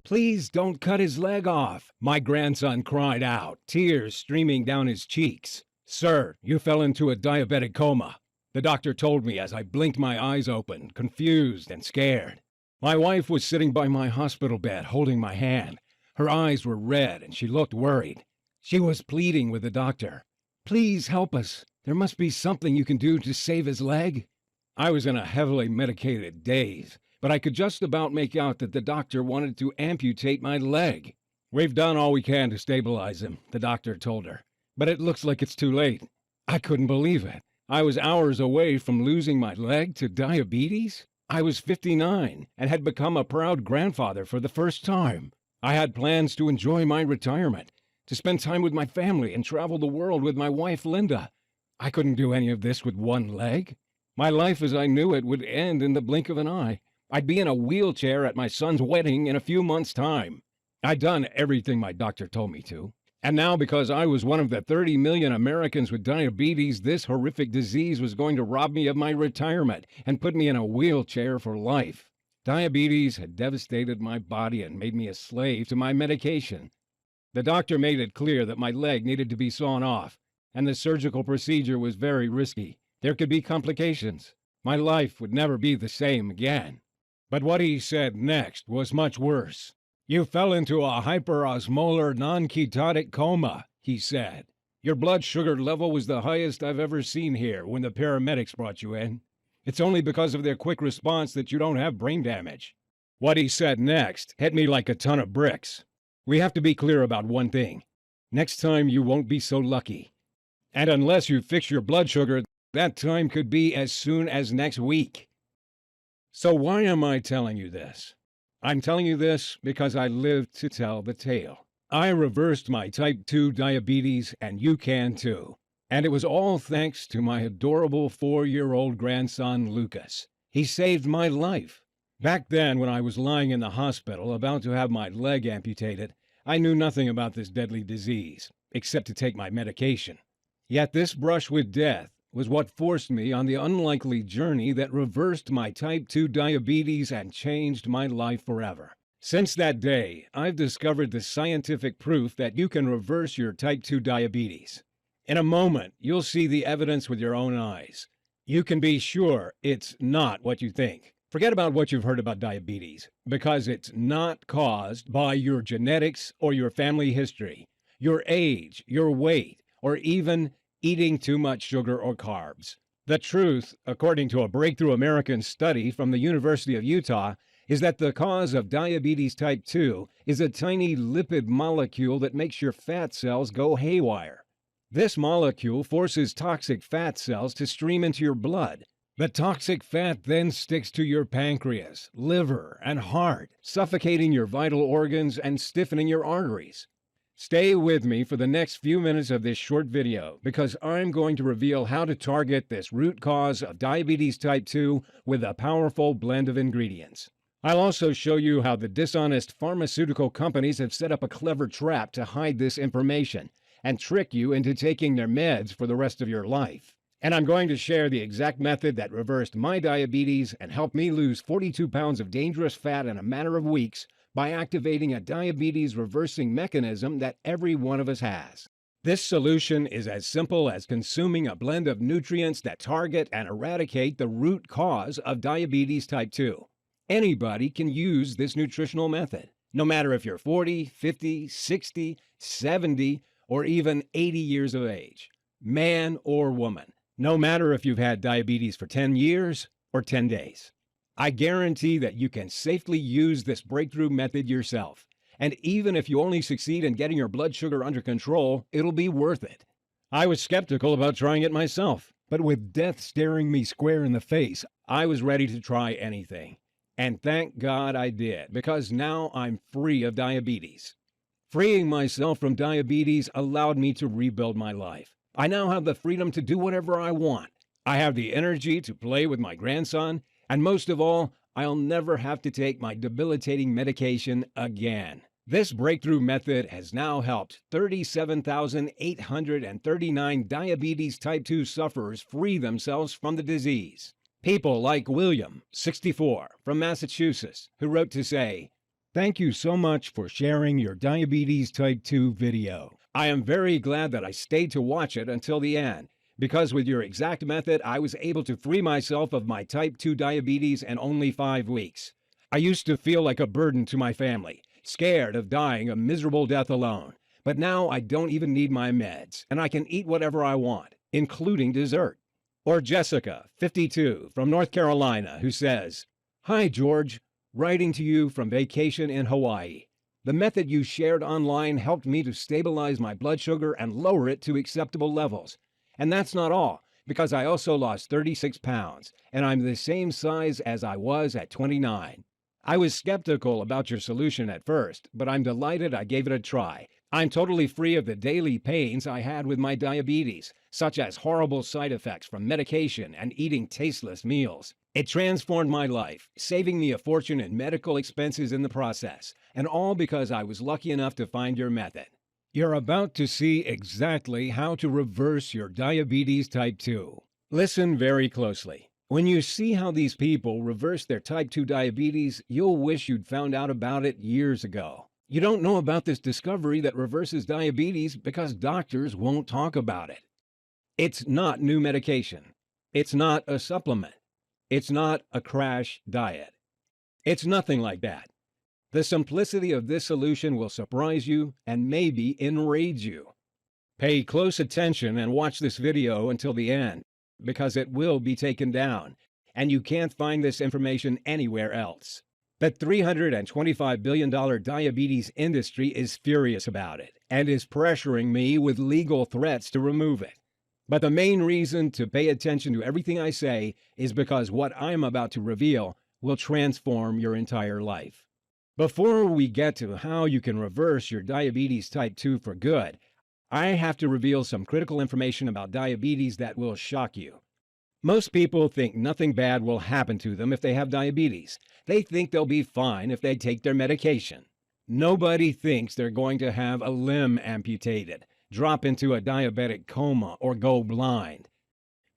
Please don't cut his leg off, my grandson cried out, tears streaming down his cheeks. Sir, you fell into a diabetic coma, the doctor told me as I blinked my eyes open, confused and scared. My wife was sitting by my hospital bed, holding my hand. Her eyes were red and she looked worried. She was pleading with the doctor. Please help us. There must be something you can do to save his leg. I was in a heavily medicated daze, but I could just about make out that the doctor wanted to amputate my leg. We've done all we can to stabilize him, the doctor told her, but it looks like it's too late. I couldn't believe it. I was hours away from losing my leg to diabetes. I was 59 and had become a proud grandfather for the first time. I had plans to enjoy my retirement, to spend time with my family and travel the world with my wife, Linda. I couldn't do any of this with one leg. My life as I knew it would end in the blink of an eye. I'd be in a wheelchair at my son's wedding in a few months' time. I'd done everything my doctor told me to. And now, because I was one of the 30 million Americans with diabetes, this horrific disease was going to rob me of my retirement and put me in a wheelchair for life. Diabetes had devastated my body and made me a slave to my medication. The doctor made it clear that my leg needed to be sawn off, and the surgical procedure was very risky. There could be complications. My life would never be the same again. But what he said next was much worse. You fell into a hyperosmolar non-ketotic coma, he said. Your blood sugar level was the highest I've ever seen here when the paramedics brought you in. It's only because of their quick response that you don't have brain damage. What he said next hit me like a ton of bricks. We have to be clear about one thing. Next time you won't be so lucky. And unless you fix your blood sugar, that time could be as soon as next week. So why am I telling you this? I'm telling you this because I lived to tell the tale. I reversed my type 2 diabetes, and you can too. And it was all thanks to my adorable 4-year-old grandson, Lucas. He saved my life. Back then, when I was lying in the hospital about to have my leg amputated, I knew nothing about this deadly disease, except to take my medication. Yet this brush with death was what forced me on the unlikely journey that reversed my type 2 diabetes and changed my life forever. Since that day, I've discovered the scientific proof that you can reverse your type 2 diabetes. In a moment, you'll see the evidence with your own eyes. You can be sure it's not what you think. Forget about what you've heard about diabetes, because it's not caused by your genetics or your family history, your age, your weight, or even eating too much sugar or carbs. The truth, according to a breakthrough American study from the University of Utah, is that the cause of diabetes type 2 is a tiny lipid molecule that makes your fat cells go haywire. This molecule forces toxic fat cells to stream into your blood. The toxic fat then sticks to your pancreas, liver, and heart, suffocating your vital organs and stiffening your arteries. Stay with me for the next few minutes of this short video, because I'm going to reveal how to target this root cause of diabetes type 2 with a powerful blend of ingredients. I'll also show you how the dishonest pharmaceutical companies have set up a clever trap to hide this information and trick you into taking their meds for the rest of your life. And I'm going to share the exact method that reversed my diabetes and helped me lose 42 pounds of dangerous fat in a matter of weeks by activating a diabetes reversing mechanism that every one of us has. This solution is as simple as consuming a blend of nutrients that target and eradicate the root cause of diabetes type 2. Anybody can use this nutritional method, no matter if you're 40, 50, 60, 70, or even 80 years of age, man or woman, no matter if you've had diabetes for 10 years or 10 days. I guarantee that you can safely use this breakthrough method yourself. And even if you only succeed in getting your blood sugar under control, it'll be worth it. I was skeptical about trying it myself, but with death staring me square in the face, I was ready to try anything. And thank God I did, because now I'm free of diabetes. Freeing myself from diabetes allowed me to rebuild my life. I now have the freedom to do whatever I want. I have the energy to play with my grandson, and most of all, I'll never have to take my debilitating medication again. This breakthrough method has now helped 37,839 diabetes type 2 sufferers free themselves from the disease. People like William, 64, from Massachusetts, who wrote to say, Thank you so much for sharing your diabetes type 2 video. I am very glad that I stayed to watch it until the end, because with your exact method, I was able to free myself of my type 2 diabetes in only 5 weeks. I used to feel like a burden to my family, scared of dying a miserable death alone. But now I don't even need my meds, and I can eat whatever I want, including dessert. Or Jessica, 52, from North Carolina, who says, "Hi, George. Writing to you from vacation in Hawaii. The method you shared online helped me to stabilize my blood sugar and lower it to acceptable levels. And that's not all, because I also lost 36 pounds, and I'm the same size as I was at 29. I was skeptical about your solution at first, but I'm delighted I gave it a try. I'm totally free of the daily pains I had with my diabetes, such as horrible side effects from medication and eating tasteless meals. It transformed my life, saving me a fortune in medical expenses in the process, and all because I was lucky enough to find your method." You're about to see exactly how to reverse your diabetes type 2. Listen very closely. When you see how these people reverse their type 2 diabetes, you'll wish you'd found out about it years ago. You don't know about this discovery that reverses diabetes because doctors won't talk about it. It's not new medication. It's not a supplement. It's not a crash diet. It's nothing like that. The simplicity of this solution will surprise you and maybe enrage you. Pay close attention and watch this video until the end, because it will be taken down, and you can't find this information anywhere else. The $325 billion diabetes industry is furious about it and is pressuring me with legal threats to remove it. But the main reason to pay attention to everything I say is because what I'm about to reveal will transform your entire life. Before we get to how you can reverse your diabetes type 2 for good, I have to reveal some critical information about diabetes that will shock you. Most people think nothing bad will happen to them if they have diabetes. They think they'll be fine if they take their medication. Nobody thinks they're going to have a limb amputated, drop into a diabetic coma, or go blind.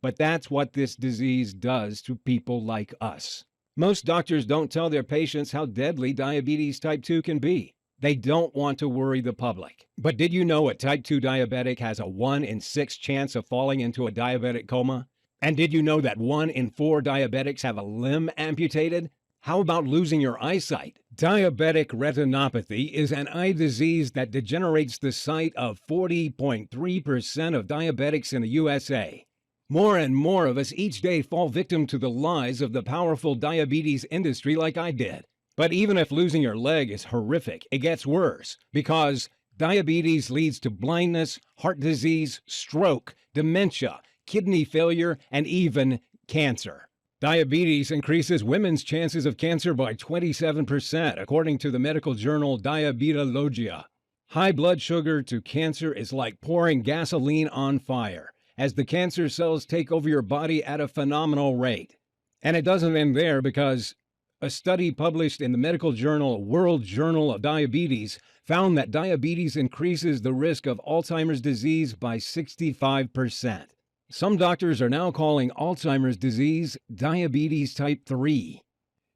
But that's what this disease does to people like us. Most doctors don't tell their patients how deadly diabetes type 2 can be. They don't want to worry the public. But did you know a type 2 diabetic has a 1 in 6 chance of falling into a diabetic coma? And did you know that 1 in 4 diabetics have a limb amputated? How about losing your eyesight? Diabetic retinopathy is an eye disease that degenerates the sight of 40.3% of diabetics in the USA. More and more of us each day fall victim to the lies of the powerful diabetes industry like I did. But even if losing your leg is horrific, it gets worse because diabetes leads to blindness, heart disease, stroke, dementia, kidney failure, and even cancer. Diabetes increases women's chances of cancer by 27%, according to the medical journal Diabetologia. High blood sugar to cancer is like pouring gasoline on fire, as the cancer cells take over your body at a phenomenal rate. And it doesn't end there, because a study published in the medical journal World Journal of Diabetes found that diabetes increases the risk of Alzheimer's disease by 65%. Some doctors are now calling Alzheimer's disease diabetes type 3.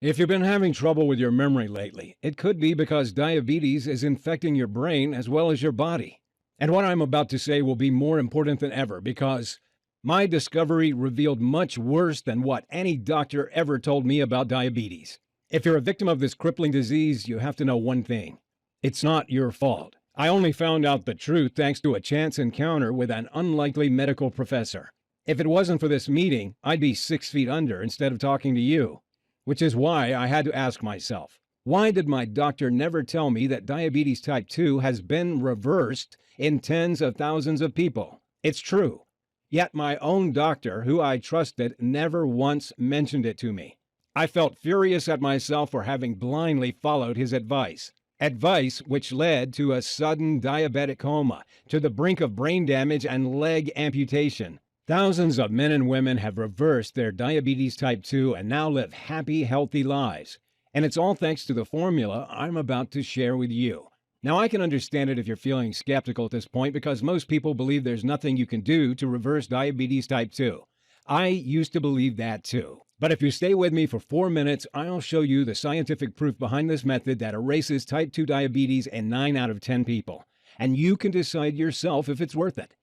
If you've been having trouble with your memory lately, it could be because diabetes is infecting your brain as well as your body. And what I'm about to say will be more important than ever, because my discovery revealed much worse than what any doctor ever told me about diabetes. If you're a victim of this crippling disease, you have to know one thing. It's not your fault. I only found out the truth thanks to a chance encounter with an unlikely medical professor. If it wasn't for this meeting, I'd be 6 feet under instead of talking to you. Which is why I had to ask myself, why did my doctor never tell me that diabetes type 2 has been reversed in tens of thousands of people? It's true. Yet my own doctor, who I trusted, never once mentioned it to me. I felt furious at myself for having blindly followed his advice. Advice which led to a sudden diabetic coma, to the brink of brain damage and leg amputation. Thousands of men and women have reversed their diabetes type 2 and now live happy, healthy lives. And it's all thanks to the formula I'm about to share with you. Now, I can understand it if you're feeling skeptical at this point, because most people believe there's nothing you can do to reverse diabetes type 2. I used to believe that too. But if you stay with me for 4 minutes, I'll show you the scientific proof behind this method that erases type 2 diabetes in 9 out of 10 people. And you can decide yourself if it's worth it.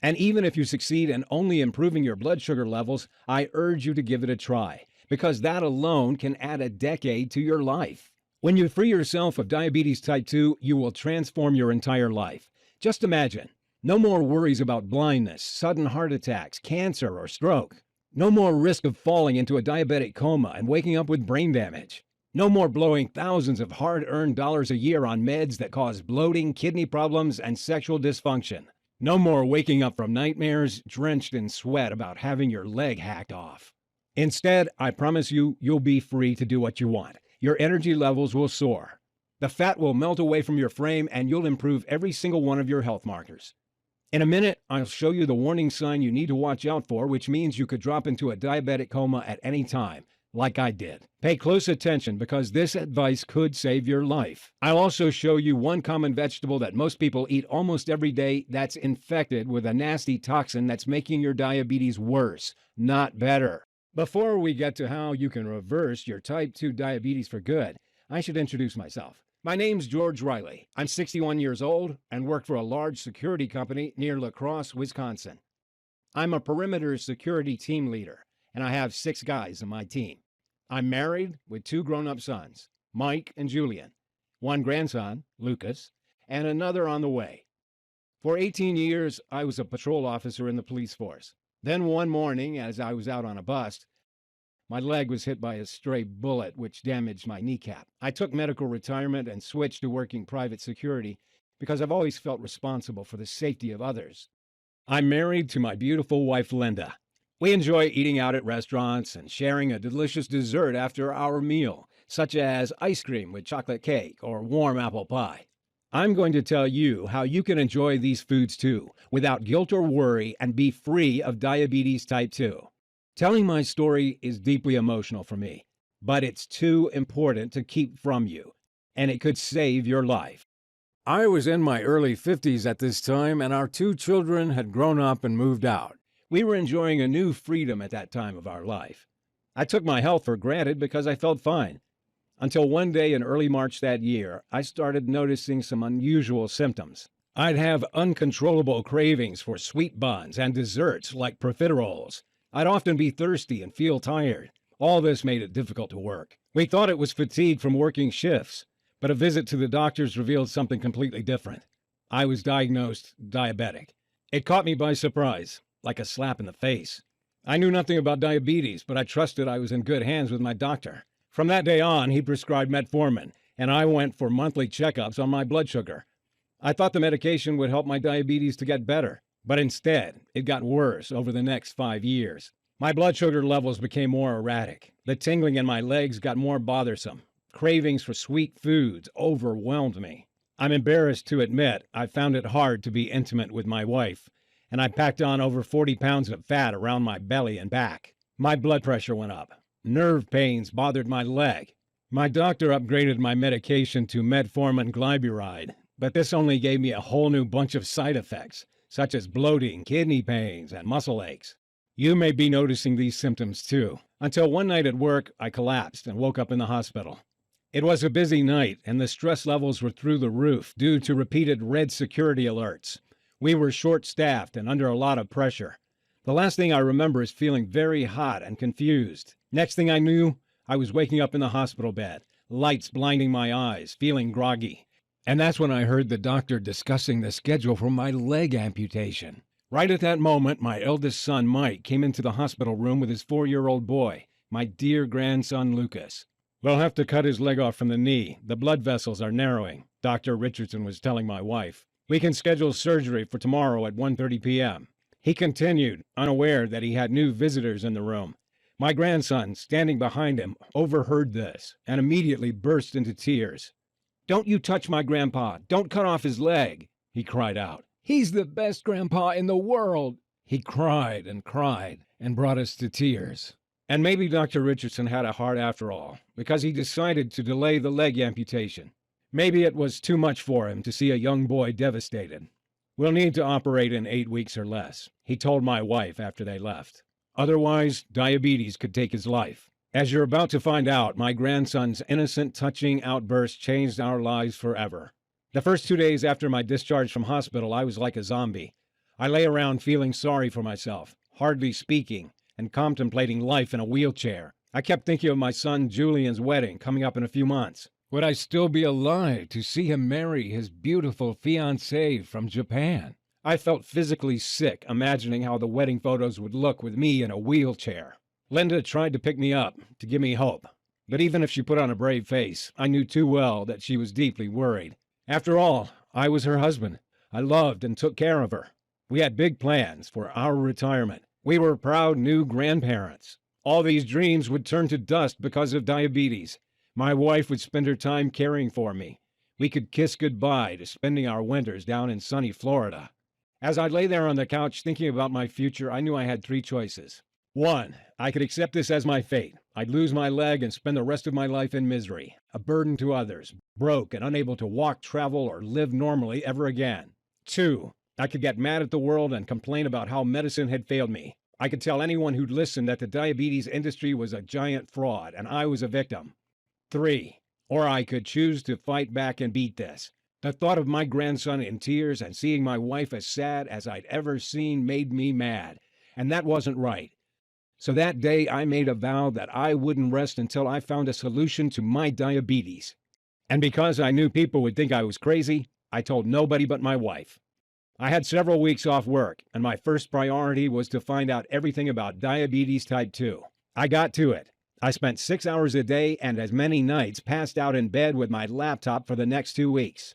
And even if you succeed in only improving your blood sugar levels, I urge you to give it a try, because that alone can add a decade to your life. When you free yourself of diabetes type 2, you will transform your entire life. Just imagine, no more worries about blindness, sudden heart attacks, cancer, or stroke. No more risk of falling into a diabetic coma and waking up with brain damage. No more blowing thousands of hard-earned dollars a year on meds that cause bloating, kidney problems, and sexual dysfunction. No more waking up from nightmares drenched in sweat about having your leg hacked off. Instead, I promise you, you'll be free to do what you want. Your energy levels will soar. The fat will melt away from your frame, and you'll improve every single one of your health markers. In a minute, I'll show you the warning sign you need to watch out for, which means you could drop into a diabetic coma at any time, like I did. Pay close attention because this advice could save your life. I'll also show you one common vegetable that most people eat almost every day that's infected with a nasty toxin that's making your diabetes worse, not better. Before we get to how you can reverse your type 2 diabetes for good, I should introduce myself. My name's George Riley. I'm 61 years old and work for a large security company near La Crosse, Wisconsin. I'm a perimeter security team leader, and I have 6 guys on my team. I'm married with 2 grown-up sons, Mike and Julian, 1 grandson, Lucas, and another on the way. For 18 years, I was a patrol officer in the police force. Then one morning, as I was out on a bust, my leg was hit by a stray bullet, which damaged my kneecap. I took medical retirement and switched to working private security because I've always felt responsible for the safety of others. I'm married to my beautiful wife, Linda. We enjoy eating out at restaurants and sharing a delicious dessert after our meal, such as ice cream with chocolate cake or warm apple pie. I'm going to tell you how you can enjoy these foods too, without guilt or worry, and be free of diabetes type 2. Telling my story is deeply emotional for me, but it's too important to keep from you, and it could save your life. I was in my early 50s at this time, and our 2 children had grown up and moved out. We were enjoying a new freedom at that time of our life. I took my health for granted because I felt fine. Until one day in early March that year, I started noticing some unusual symptoms. I'd have uncontrollable cravings for sweet buns and desserts like profiteroles. I'd often be thirsty and feel tired. All this made it difficult to work. We thought it was fatigue from working shifts, but a visit to the doctors revealed something completely different. I was diagnosed diabetic. It caught me by surprise, like a slap in the face. I knew nothing about diabetes, but I trusted I was in good hands with my doctor. From that day on, he prescribed metformin, and I went for monthly checkups on my blood sugar. I thought the medication would help my diabetes to get better. But instead, it got worse over the next 5 years. My blood sugar levels became more erratic. The tingling in my legs got more bothersome. Cravings for sweet foods overwhelmed me. I'm embarrassed to admit I found it hard to be intimate with my wife, and I packed on over 40 pounds of fat around my belly and back. My blood pressure went up. Nerve pains bothered my leg. My doctor upgraded my medication to metformin glyburide, but this only gave me a whole new bunch of side effects, such as bloating, kidney pains, and muscle aches. You may be noticing these symptoms too. Until one night at work, I collapsed and woke up in the hospital. It was a busy night, and the stress levels were through the roof due to repeated red security alerts. We were short-staffed and under a lot of pressure. The last thing I remember is feeling very hot and confused. Next thing I knew, I was waking up in the hospital bed, lights blinding my eyes, feeling groggy. And that's when I heard the doctor discussing the schedule for my leg amputation. Right at that moment, my eldest son, Mike, came into the hospital room with his 4-year-old boy, my dear grandson, Lucas. They'll have to cut his leg off from the knee. The blood vessels are narrowing, Dr. Richardson was telling my wife. We can schedule surgery for tomorrow at 1:30 p.m. He continued, unaware that he had new visitors in the room. My grandson, standing behind him, overheard this and immediately burst into tears. "Don't you touch my grandpa. Don't cut off his leg," he cried out. "He's the best grandpa in the world." He cried and brought us to tears. And maybe Dr. Richardson had a heart after all, because he decided to delay the leg amputation. Maybe it was too much for him to see a young boy devastated. "We'll need to operate in 8 weeks or less," he told my wife after they left. Otherwise, diabetes could take his life. As you're about to find out, my grandson's innocent, touching outburst changed our lives forever. The first 2 days after my discharge from hospital, I was like a zombie. I lay around feeling sorry for myself, hardly speaking, and contemplating life in a wheelchair. I kept thinking of my son Julian's wedding coming up in a few months. Would I still be alive to see him marry his beautiful fiancée from Japan? I felt physically sick imagining how the wedding photos would look with me in a wheelchair. Linda tried to pick me up, to give me hope. But even if she put on a brave face, I knew too well that she was deeply worried. After all, I was her husband. I loved and took care of her. We had big plans for our retirement. We were proud new grandparents. All these dreams would turn to dust because of diabetes. My wife would spend her time caring for me. We could kiss goodbye to spending our winters down in sunny Florida. As I lay there on the couch thinking about my future, I knew I had 3 choices. 1, I could accept this as my fate. I'd lose my leg and spend the rest of my life in misery, a burden to others, broke and unable to walk, travel, or live normally ever again. 2, I could get mad at the world and complain about how medicine had failed me. I could tell anyone who'd listen that the diabetes industry was a giant fraud and I was a victim. 3, or I could choose to fight back and beat this. The thought of my grandson in tears and seeing my wife as sad as I'd ever seen made me mad, and that wasn't right. So that day I made a vow that I wouldn't rest until I found a solution to my diabetes. And because I knew people would think I was crazy, I told nobody but my wife. I had several weeks off work, and my first priority was to find out everything about diabetes type 2. I got to it. I spent 6 hours a day and as many nights passed out in bed with my laptop for the next 2 weeks.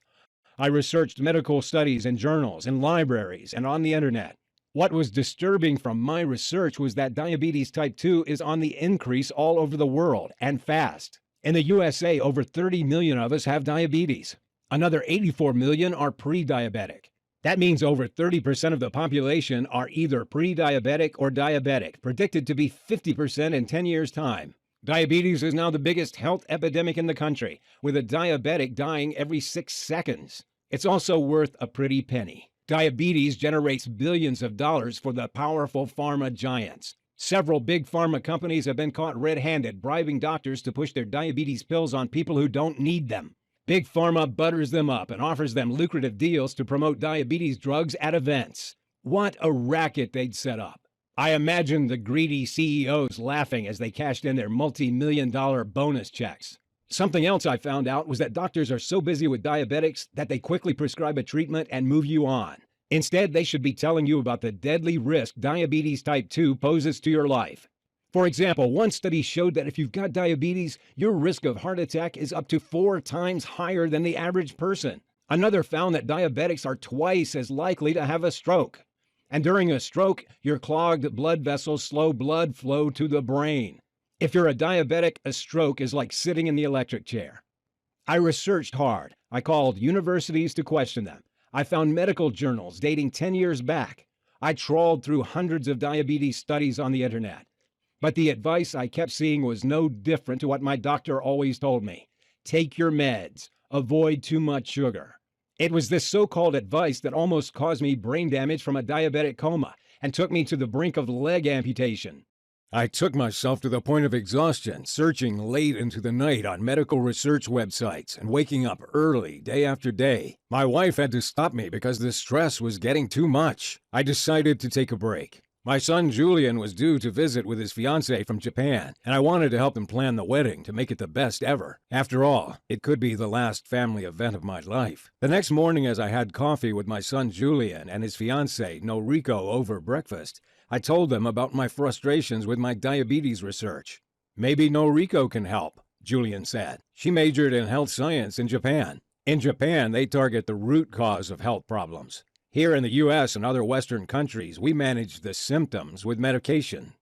I researched medical studies in journals, in libraries, and on the internet. What was disturbing from my research was that diabetes type 2 is on the increase all over the world, and fast. In the USA, over 30 million of us have diabetes. Another 84 million are pre-diabetic. That means over 30% of the population are either pre-diabetic or diabetic, predicted to be 50% in 10 years' time. Diabetes is now the biggest health epidemic in the country, with a diabetic dying every 6 seconds. It's also worth a pretty penny. Diabetes generates billions of dollars for the powerful pharma giants. Several big pharma companies have been caught red-handed bribing doctors to push their diabetes pills on people who don't need them. Big Pharma butters them up and offers them lucrative deals to promote diabetes drugs at events. What a racket they'd set up. I imagined the greedy CEOs laughing as they cashed in their multi-million-dollar bonus checks. Something else I found out was that doctors are so busy with diabetics that they quickly prescribe a treatment and move you on. Instead, they should be telling you about the deadly risk diabetes type 2 poses to your life. For example, one study showed that if you've got diabetes, your risk of heart attack is up to 4 times higher than the average person. Another found that diabetics are twice as likely to have a stroke. And during a stroke, your clogged blood vessels slow blood flow to the brain. If you're a diabetic, a stroke is like sitting in the electric chair. I researched hard. I called universities to question them. I found medical journals dating 10 years back. I trawled through hundreds of diabetes studies on the internet. But the advice I kept seeing was no different to what my doctor always told me. Take your meds. Avoid too much sugar. It was this so-called advice that almost caused me brain damage from a diabetic coma and took me to the brink of leg amputation. I took myself to the point of exhaustion, searching late into the night on medical research websites and waking up early day after day. My wife had to stop me because the stress was getting too much. I decided to take a break. My son Julian was due to visit with his fiancée from Japan, and I wanted to help him plan the wedding to make it the best ever. After all, it could be the last family event of my life. The next morning, as I had coffee with my son Julian and his fiancée Noriko over breakfast, I told them about my frustrations with my diabetes research. Maybe Noriko can help, Julian said. She majored in health science in Japan. In Japan, they target the root cause of health problems. Here in the U.S. and other Western countries, we manage the symptoms with medication.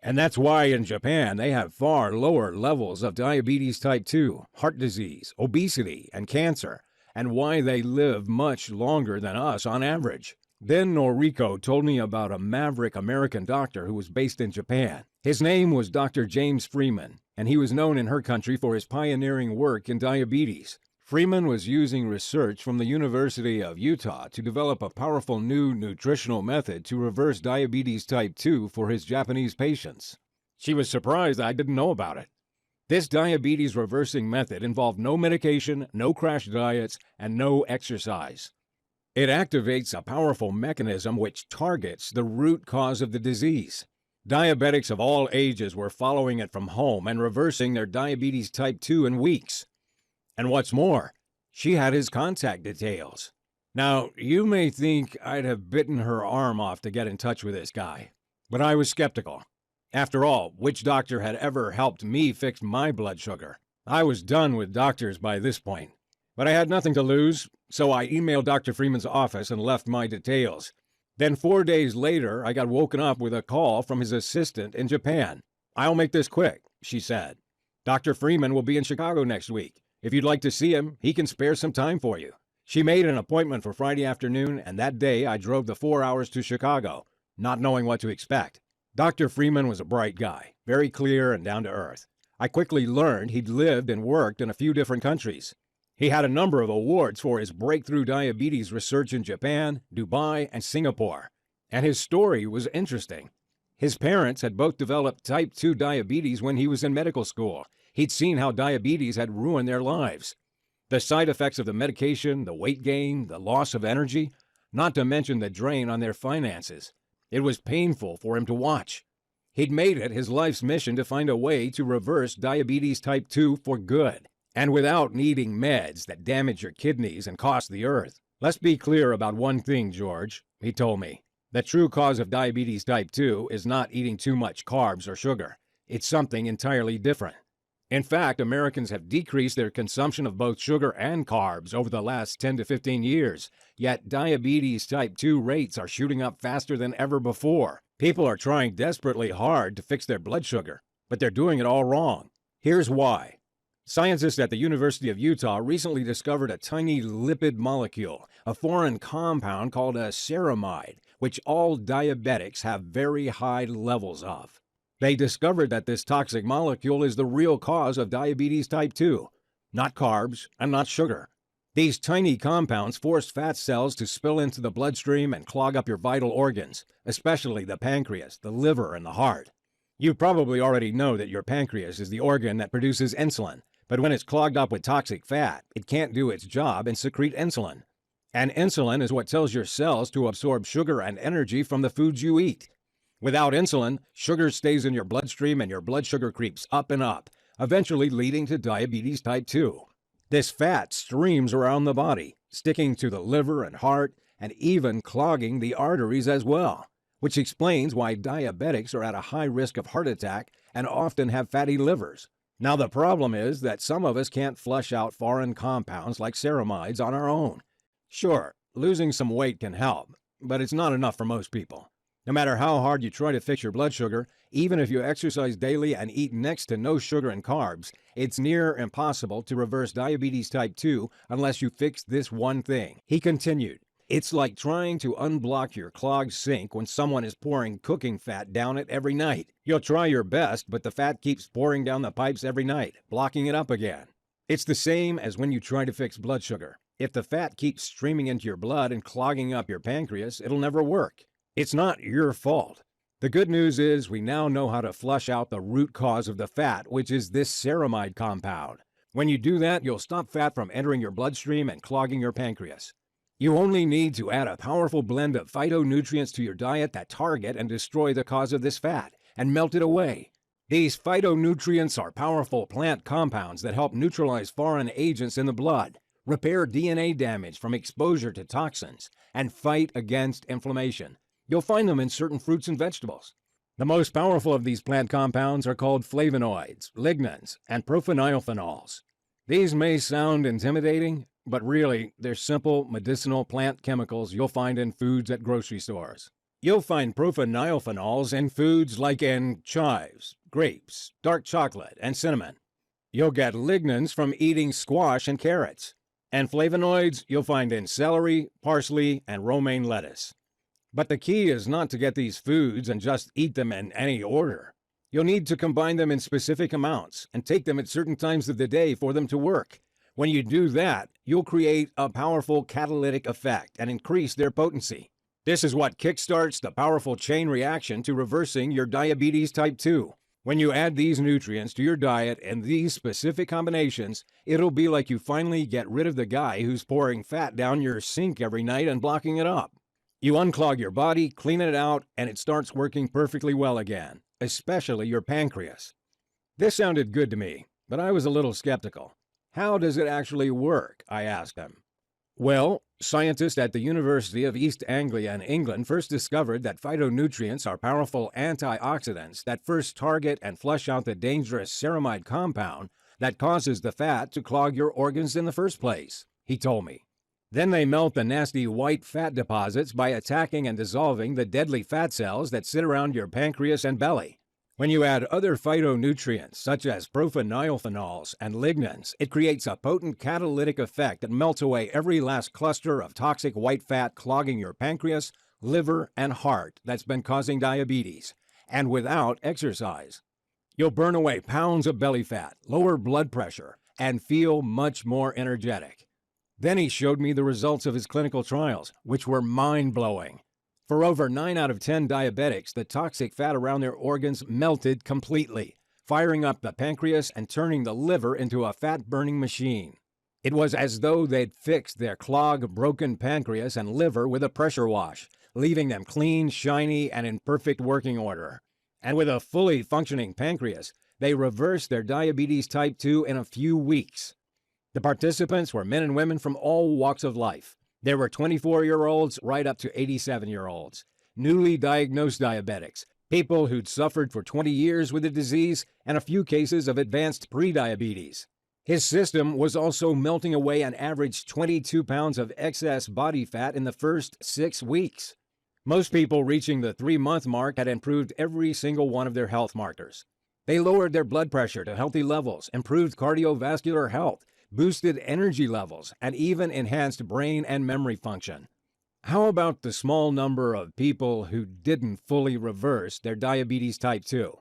And that's why in Japan, they have far lower levels of diabetes type 2, heart disease, obesity, and cancer, and why they live much longer than us on average. Then Noriko told me about a maverick American doctor who was based in Japan. His name was Dr. James Freeman, and he was known in her country for his pioneering work in diabetes. Freeman was using research from the University of Utah to develop a powerful new nutritional method to reverse diabetes type 2 for his Japanese patients. She was surprised I didn't know about it. This diabetes reversing method involved no medication, no crash diets, and no exercise. It activates a powerful mechanism which targets the root cause of the disease. Diabetics of all ages were following it from home and reversing their diabetes type 2 in weeks. And what's more, she had his contact details. Now, you may think I'd have bitten her arm off to get in touch with this guy, but I was skeptical. After all, which doctor had ever helped me fix my blood sugar? I was done with doctors by this point. But I had nothing to lose, so I emailed Dr. Freeman's office and left my details. Then 4 days later, I got woken up with a call from his assistant in Japan. "I'll make this quick," she said. "Dr. Freeman will be in Chicago next week. If you'd like to see him, he can spare some time for you." She made an appointment for Friday afternoon, and that day I drove the 4 hours to Chicago, not knowing what to expect. Dr. Freeman was a bright guy, very clear and down to earth. I quickly learned he'd lived and worked in a few different countries. He had a number of awards for his breakthrough diabetes research in Japan, Dubai, and Singapore. And his story was interesting. His parents had both developed type 2 diabetes when he was in medical school. He'd seen how diabetes had ruined their lives. The side effects of the medication, the weight gain, the loss of energy, not to mention the drain on their finances. It was painful for him to watch. He'd made it his life's mission to find a way to reverse diabetes type 2 for good, and without needing meds that damage your kidneys and cost the earth. "Let's be clear about one thing, George," he told me. "The true cause of diabetes type 2 is not eating too much carbs or sugar. It's something entirely different. In fact, Americans have decreased their consumption of both sugar and carbs over the last 10 to 15 years, yet diabetes type 2 rates are shooting up faster than ever before. People are trying desperately hard to fix their blood sugar, but they're doing it all wrong. Here's why. Scientists at the University of Utah recently discovered a tiny lipid molecule, a foreign compound called a ceramide, which all diabetics have very high levels of. They discovered that this toxic molecule is the real cause of diabetes type 2, not carbs and not sugar. These tiny compounds force fat cells to spill into the bloodstream and clog up your vital organs, especially the pancreas, the liver, and the heart. You probably already know that your pancreas is the organ that produces insulin, but when it's clogged up with toxic fat, it can't do its job and secrete insulin. And insulin is what tells your cells to absorb sugar and energy from the foods you eat. Without insulin, sugar stays in your bloodstream and your blood sugar creeps up and up, eventually leading to diabetes type 2. This fat streams around the body, sticking to the liver and heart, and even clogging the arteries as well, which explains why diabetics are at a high risk of heart attack and often have fatty livers. Now, the problem is that some of us can't flush out foreign compounds like ceramides on our own. Sure, losing some weight can help, but it's not enough for most people. No matter how hard you try to fix your blood sugar, even if you exercise daily and eat next to no sugar and carbs, it's near impossible to reverse diabetes type 2 unless you fix this one thing. He continued, "It's like trying to unblock your clogged sink when someone is pouring cooking fat down it every night. You'll try your best, but the fat keeps pouring down the pipes every night, blocking it up again. It's the same as when you try to fix blood sugar. If the fat keeps streaming into your blood and clogging up your pancreas, it'll never work. It's not your fault. The good news is we now know how to flush out the root cause of the fat, which is this ceramide compound. When you do that, you'll stop fat from entering your bloodstream and clogging your pancreas. You only need to add a powerful blend of phytonutrients to your diet that target and destroy the cause of this fat and melt it away. These phytonutrients are powerful plant compounds that help neutralize foreign agents in the blood, repair DNA damage from exposure to toxins, and fight against inflammation. You'll find them in certain fruits and vegetables. The most powerful of these plant compounds are called flavonoids, lignans, and profenylphenols. These may sound intimidating, but really, they're simple medicinal plant chemicals you'll find in foods at grocery stores. You'll find profenylphenols in foods like in chives, grapes, dark chocolate, and cinnamon. You'll get lignans from eating squash and carrots. And flavonoids you'll find in celery, parsley, and romaine lettuce. But the key is not to get these foods and just eat them in any order. You'll need to combine them in specific amounts and take them at certain times of the day for them to work. When you do that, you'll create a powerful catalytic effect and increase their potency. This is what kickstarts the powerful chain reaction to reversing your diabetes type 2. When you add these nutrients to your diet in these specific combinations, it'll be like you finally get rid of the guy who's pouring fat down your sink every night and blocking it up. You unclog your body, clean it out, and it starts working perfectly well again, especially your pancreas. This sounded good to me, but I was a little skeptical. How does it actually work? I asked him. Well, scientists at the University of East Anglia in England first discovered that phytonutrients are powerful antioxidants that first target and flush out the dangerous ceramide compound that causes the fat to clog your organs in the first place, he told me. Then they melt the nasty white fat deposits by attacking and dissolving the deadly fat cells that sit around your pancreas and belly. When you add other phytonutrients, such as profenylphenols and lignans, it creates a potent catalytic effect that melts away every last cluster of toxic white fat clogging your pancreas, liver, and heart that's been causing diabetes, and without exercise. You'll burn away pounds of belly fat, lower blood pressure, and feel much more energetic. Then he showed me the results of his clinical trials, which were mind-blowing. For over 9 out of 10 diabetics, the toxic fat around their organs melted completely, firing up the pancreas and turning the liver into a fat-burning machine. It was as though they'd fixed their clogged, broken pancreas and liver with a pressure wash, leaving them clean, shiny, and in perfect working order. And with a fully functioning pancreas, they reversed their diabetes type 2 in a few weeks. The participants were men and women from all walks of life. There were 24-year-olds right up to 87-year-olds, newly diagnosed diabetics, people who'd suffered for 20 years with the disease, and a few cases of advanced prediabetes. His system was also melting away an average 22 pounds of excess body fat in the first 6 weeks. Most people reaching the 3-month mark had improved every single one of their health markers. They lowered their blood pressure to healthy levels, improved cardiovascular health, boosted energy levels, and even enhanced brain and memory function. How about the small number of people who didn't fully reverse their diabetes type 2?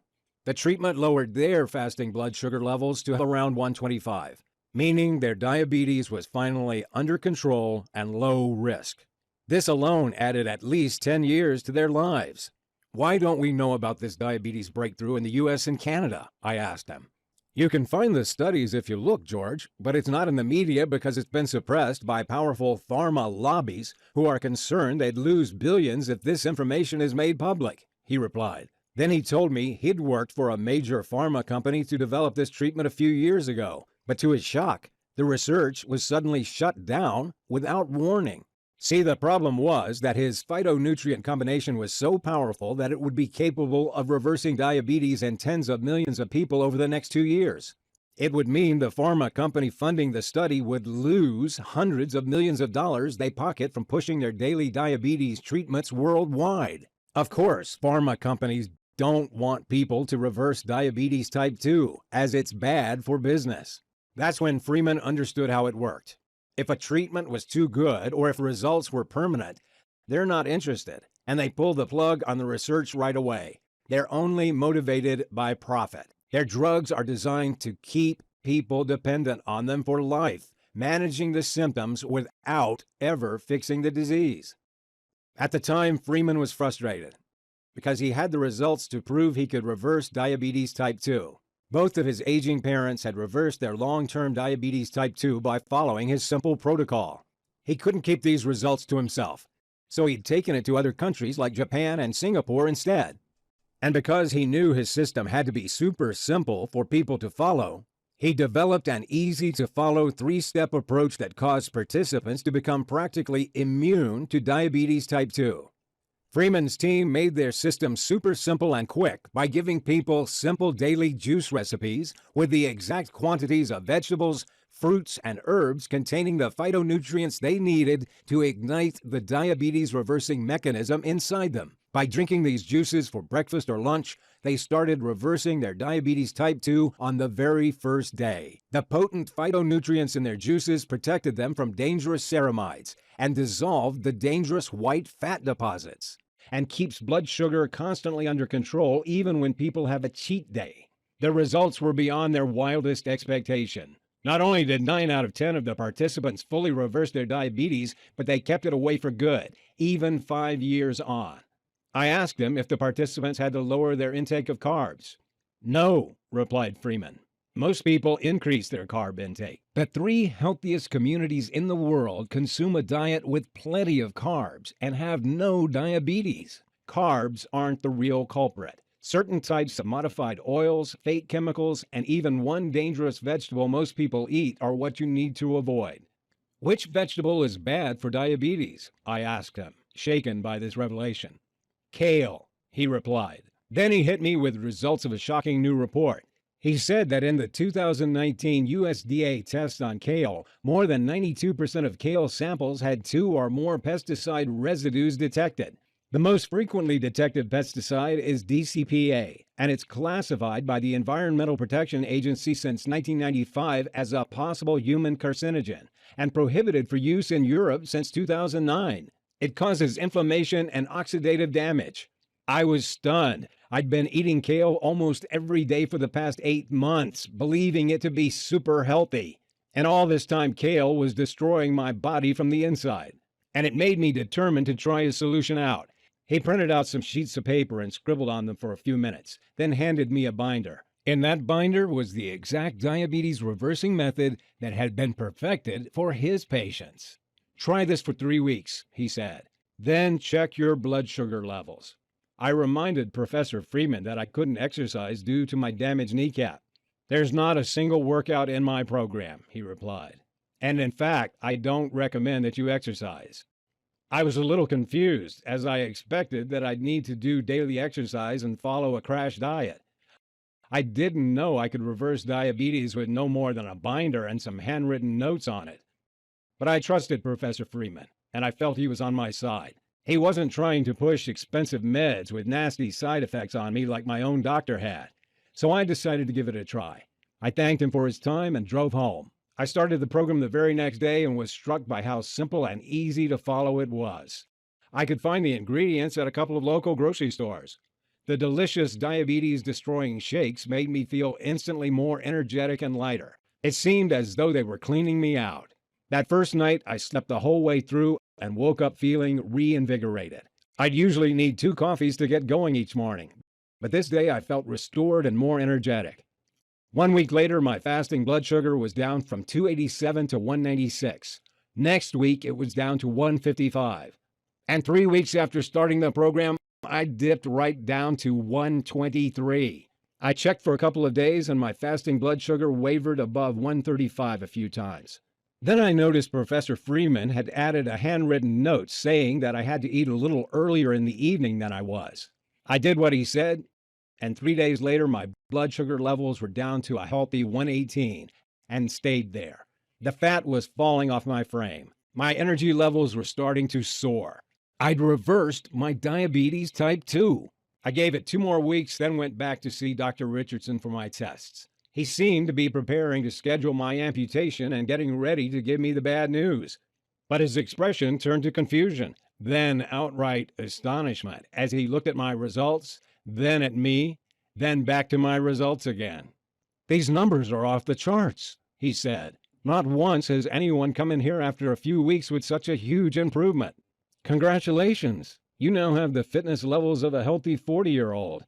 The treatment lowered their fasting blood sugar levels to around 125, meaning their diabetes was finally under control and low risk. This alone added at least 10 years to their lives. Why don't we know about this diabetes breakthrough in the U.S. and Canada? I asked him. You can find the studies if you look, George, but it's not in the media because it's been suppressed by powerful pharma lobbies who are concerned they'd lose billions if this information is made public, he replied. Then he told me he'd worked for a major pharma company to develop this treatment a few years ago, but to his shock, the research was suddenly shut down without warning. See, the problem was that his phytonutrient combination was so powerful that it would be capable of reversing diabetes in tens of millions of people over the next 2 years. It would mean the pharma company funding the study would lose hundreds of millions of dollars they pocket from pushing their daily diabetes treatments worldwide. Of course, pharma companies don't want people to reverse diabetes type 2, as it's bad for business. That's when Freeman understood how it worked. If a treatment was too good or if results were permanent, they're not interested, and they pull the plug on the research right away. They're only motivated by profit. Their drugs are designed to keep people dependent on them for life, managing the symptoms without ever fixing the disease. At the time, Freeman was frustrated because he had the results to prove he could reverse diabetes type 2. Both of his aging parents had reversed their long-term diabetes type 2 by following his simple protocol. He couldn't keep these results to himself, so he'd taken it to other countries like Japan and Singapore instead. And because he knew his system had to be super simple for people to follow, he developed an easy-to-follow 3-step approach that caused participants to become practically immune to diabetes type 2. Freeman's team made their system super simple and quick by giving people simple daily juice recipes with the exact quantities of vegetables, fruits, and herbs containing the phytonutrients they needed to ignite the diabetes-reversing mechanism inside them. By drinking these juices for breakfast or lunch, they started reversing their diabetes type 2 on the very first day. The potent phytonutrients in their juices protected them from dangerous ceramides and dissolved the dangerous white fat deposits, and keeps blood sugar constantly under control even when people have a cheat day. The results were beyond their wildest expectation. Not only did 9 out of 10 of the participants fully reverse their diabetes, but they kept it away for good, even 5 years on. I asked them if the participants had to lower their intake of carbs. No, replied Freeman. Most people increase their carb intake. The 3 healthiest communities in the world consume a diet with plenty of carbs and have no diabetes. Carbs aren't the real culprit. Certain types of modified oils, fake chemicals, and even one dangerous vegetable most people eat are what you need to avoid. Which vegetable is bad for diabetes? I asked him, shaken by this revelation. Kale, he replied. Then he hit me with results of a shocking new report. He said that in the 2019 USDA test on kale, more than 92% of kale samples had 2 or more pesticide residues detected. The most frequently detected pesticide is DCPA, and it's classified by the Environmental Protection Agency since 1995 as a possible human carcinogen, and prohibited for use in Europe since 2009. It causes inflammation and oxidative damage. I was stunned. I'd been eating kale almost every day for the past 8 months, believing it to be super healthy. And all this time, kale was destroying my body from the inside. And it made me determined to try a solution out. He printed out some sheets of paper and scribbled on them for a few minutes, then handed me a binder. In that binder was the exact diabetes reversing method that had been perfected for his patients. Try this for 3 weeks, he said. Then check your blood sugar levels. I reminded Professor Freeman that I couldn't exercise due to my damaged kneecap. There's not a single workout in my program, he replied. And in fact, I don't recommend that you exercise. I was a little confused, as I expected that I'd need to do daily exercise and follow a crash diet. I didn't know I could reverse diabetes with no more than a binder and some handwritten notes on it. But I trusted Professor Freeman, and I felt he was on my side. He wasn't trying to push expensive meds with nasty side effects on me like my own doctor had. So I decided to give it a try. I thanked him for his time and drove home. I started the program the very next day and was struck by how simple and easy to follow it was. I could find the ingredients at a couple of local grocery stores. The delicious diabetes-destroying shakes made me feel instantly more energetic and lighter. It seemed as though they were cleaning me out. That first night, I slept the whole way through and woke up feeling reinvigorated. I'd usually need 2 coffees to get going each morning, but this day I felt restored and more energetic. 1 week later, my fasting blood sugar was down from 287 to 196. Next week, it was down to 155. And 3 weeks after starting the program, I dipped right down to 123. I checked for a couple of days and my fasting blood sugar wavered above 135 a few times. Then I noticed Professor Freeman had added a handwritten note saying that I had to eat a little earlier in the evening than I was. I did what he said, and 3 days later my blood sugar levels were down to a healthy 118 and stayed there. The fat was falling off my frame. My energy levels were starting to soar. I'd reversed my diabetes type 2. I gave it 2 more weeks, then went back to see Dr. Richardson for my tests. He seemed to be preparing to schedule my amputation and getting ready to give me the bad news. But his expression turned to confusion, then outright astonishment as he looked at my results, then at me, then back to my results again. "These numbers are off the charts," he said. "Not once has anyone come in here after a few weeks with such a huge improvement. Congratulations. You now have the fitness levels of a healthy 40-year-old.